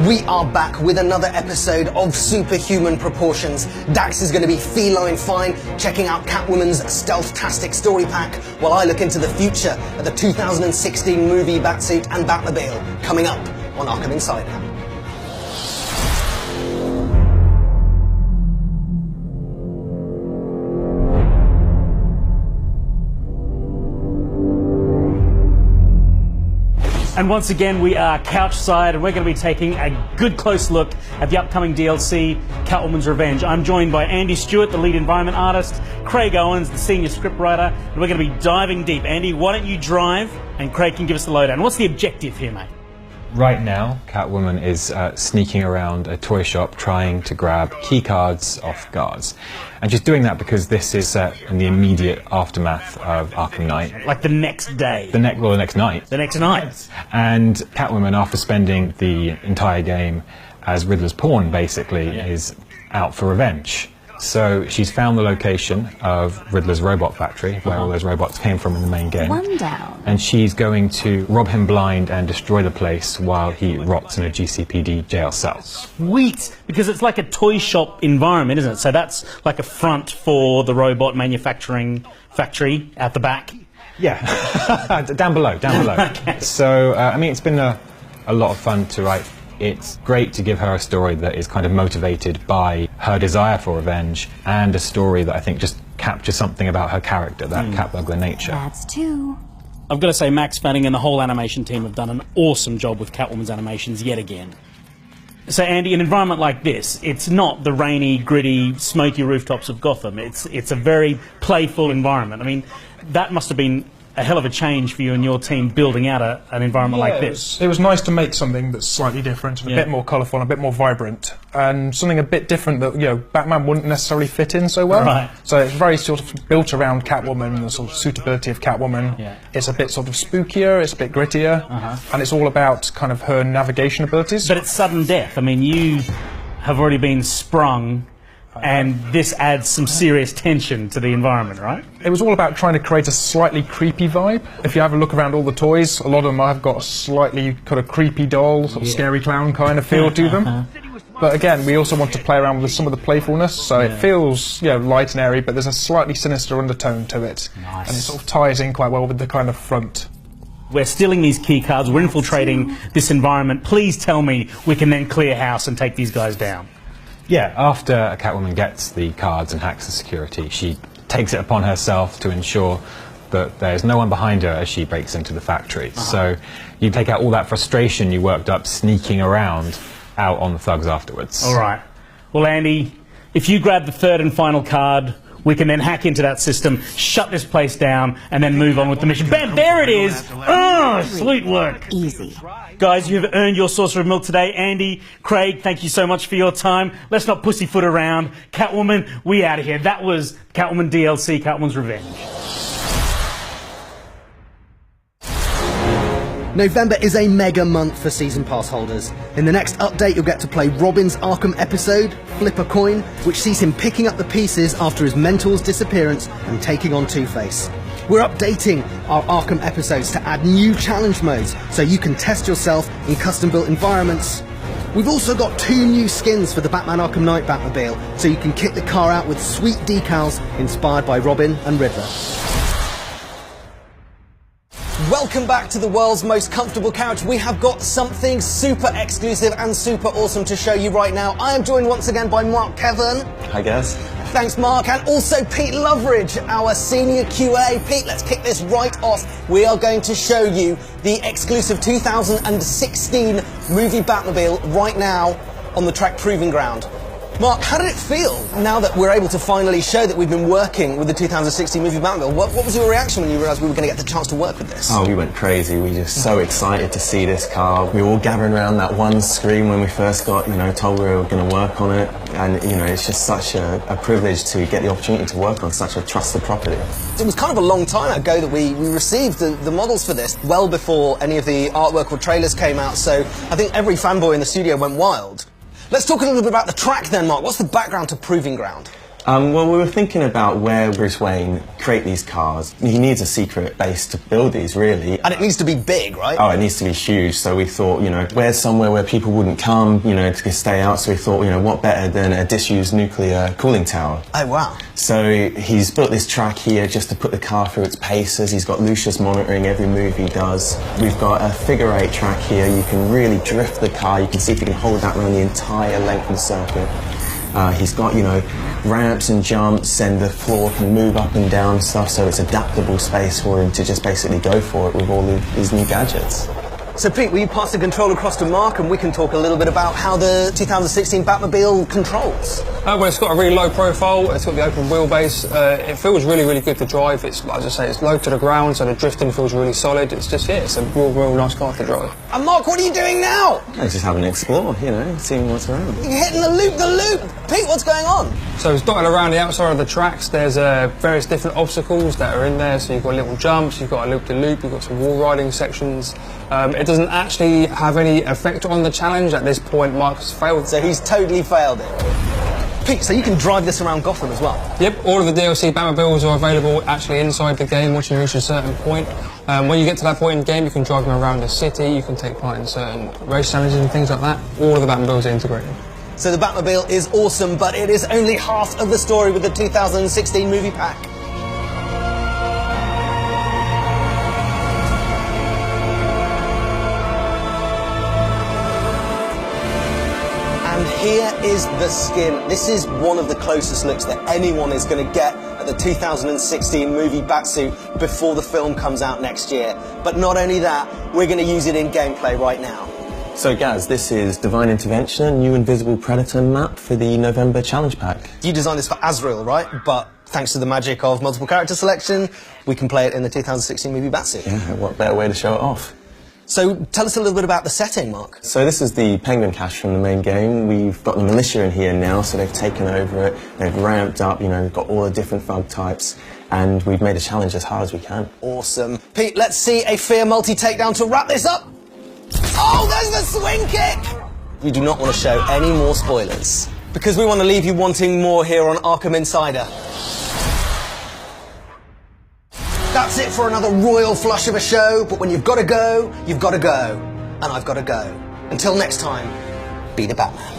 We are back with another episode of superhuman proportions. Dax is going to be feline fine, checking out Catwoman's stealth-tastic story pack, while I look into the future of the 2016 movie Batsuit and Batmobile, coming up on Arkham Insider. And once again, we are couchside, and we're going to be taking a good close look at the upcoming DLC, Catwoman's Revenge. I'm joined by Andy Stewart, the lead environment artist, Craig Owens, the senior scriptwriter, and we're going to be diving deep. Andy, why don't you drive, and Craig can give us the lowdown. What's the objective here, mate? Right now, Catwoman is sneaking around a toy shop trying to grab key cards off guards. And she's doing that because this is set in the immediate aftermath of Arkham Knight. Like the next day? The next night. The next night. And Catwoman, after spending the entire game as Riddler's pawn, basically, is out for revenge. So she's found the location of Riddler's robot factory, where all those robots came from in the main game. One down. And she's going to rob him blind and destroy the place while he rots in a GCPD jail cell. Sweet! Because it's like a toy shop environment, isn't it? So that's like a front for the robot manufacturing factory at the back. Yeah, down below. Okay. So, I mean, it's been a lot of fun to write. It's great to give her a story that is kind of motivated by her desire for revenge, and a story that I think just captures something about her character, that cat burglar nature. That's two. I've got to say, Max Fanning and the whole animation team have done an awesome job with Catwoman's animations yet again. So, Andy, an environment like this, it's not the rainy, gritty, smoky rooftops of Gotham. It's a very playful environment. I mean, that must have been a hell of a change for you and your team building out an environment like this. It was nice to make something that's slightly different and a bit more colourful and a bit more vibrant, and something a bit different that, you know, Batman wouldn't necessarily fit in so well. Right. So it's very sort of built around Catwoman and the sort of suitability of Catwoman. Yeah. It's a bit sort of spookier, it's a bit grittier, and it's all about kind of her navigation abilities. But it's sudden death. I mean, you have already been sprung, and this adds some serious tension to the environment, right? It was all about trying to create a slightly creepy vibe. If you have a look around all the toys, a lot of them have got a slightly kind of creepy doll, sort of scary clown kind of feel to them. But again, we also want to play around with some of the playfulness, so it feels, you know, light and airy, but there's a slightly sinister undertone to it. Nice. And it sort of ties in quite well with the kind of front. We're stealing these key cards, we're infiltrating this environment. Please tell me we can then clear house and take these guys down. Yeah, after Catwoman gets the cards and hacks the security, she takes it upon herself to ensure that there's no one behind her as she breaks into the factory. So you take out all that frustration you worked up sneaking around out on the thugs afterwards. All right. Well, Andy, if you grab the third and final card, we can then hack into that system, shut this place down, and then move on with the mission. Bam! There it is! Oh, sweet work. Easy. Guys, you've earned your saucer of milk today. Andy, Craig, thank you so much for your time. Let's not pussyfoot around. Catwoman, we out of here. That was Catwoman DLC, Catwoman's Revenge. November is a mega month for Season Pass holders. In the next update, you'll get to play Robin's Arkham episode, Flip a Coin, which sees him picking up the pieces after his mentor's disappearance and taking on Two-Face. We're updating our Arkham episodes to add new challenge modes so you can test yourself in custom-built environments. We've also got 2 new skins for the Batman Arkham Knight Batmobile, so you can kick the car out with sweet decals inspired by Robin and Riddler. Welcome back to the world's most comfortable couch. We have got something super exclusive and super awesome to show you right now. I am joined once again by Mark Kevin. Hi guys. Thanks, Mark, and also Pete Loveridge, our senior QA. Pete, let's kick this right off. We are going to show you the exclusive 2016 movie Batmobile right now on the track Proving Ground. Mark, how did it feel now that we're able to finally show that we've been working with the 2016 movie Batmobile? What was your reaction when you realised we were going to get the chance to work with this? Oh, we went crazy. We were just so excited to see this car. We were all gathering around that one screen when we first got, told we were going to work on it. And, it's just such a privilege to get the opportunity to work on such a trusted property. It was kind of a long time ago that we received the models for this, well before any of the artwork or trailers came out, so I think every fanboy in the studio went wild. Let's talk a little bit about the track then, Mark. What's the background to Proving Ground? Well, we were thinking about where Bruce Wayne create these cars. He needs a secret base to build these, really. And it needs to be big, right? Oh, it needs to be huge. So we thought, you know, where's somewhere where people wouldn't come, you know, to stay out. So we thought, you know, what better than a disused nuclear cooling tower? Oh, wow. So he's built this track here just to put the car through its paces. He's got Lucius monitoring every move he does. We've got a figure 8 track here. You can really drift the car. You can see if you can hold that around the entire length of the circuit. He's got, you know, ramps and jumps, and the floor can move up and down and stuff, so it's adaptable space for him to just basically go for it with all of his new gadgets. So Pete, will you pass the control across to Mark and we can talk a little bit about how the 2016 Batmobile controls? Well, it's got a really low profile, it's got the open wheelbase, it feels really, really good to drive. It's, as I say, it's low to the ground, so the drifting feels really solid. It's just, yeah, it's a real nice car to drive. And Mark, what are you doing now? I was just having an explore, you know, seeing what's around. You're hitting the loop! Pete, what's going on? So it's dotted around the outside of the tracks. There's various different obstacles that are in there. So you've got little jumps, you've got a loop-to-loop, you've got some wall riding sections. It doesn't actually have any effect on the challenge. At this point, Mark has failed. So he's totally failed it. Pete, so you can drive this around Gotham as well? Yep, all of the DLC Batmobiles are available actually inside the game once you reach a certain point. When you get to that point in the game, you can drive them around the city, you can take part in certain race challenges and things like that. All of the Batmobiles are integrated. So the Batmobile is awesome, but it is only half of the story with the 2016 movie pack. And here is the skin. This is one of the closest looks that anyone is going to get at the 2016 movie Batsuit before the film comes out next year. But not only that, we're going to use it in gameplay right now. So Gaz, this is Divine Intervention, a new Invisible Predator map for the November Challenge Pack. You designed this for Azrael, right? But thanks to the magic of multiple character selection, we can play it in the 2016 movie Batsuit. Yeah, what better way to show it off? So tell us a little bit about the setting, Mark. So this is the Penguin cache from the main game. We've got the militia in here now, so they've taken over it, they've ramped up, you know, we've got all the different thug types, and we've made a challenge as hard as we can. Awesome. Pete, let's see a Fear multi-takedown to wrap this up. Oh, there's the swing kick! We do not want to show any more spoilers, because we want to leave you wanting more here on Arkham Insider. That's it for another royal flush of a show, but when you've got to go, you've got to go. And I've got to go. Until next time, be the Batman.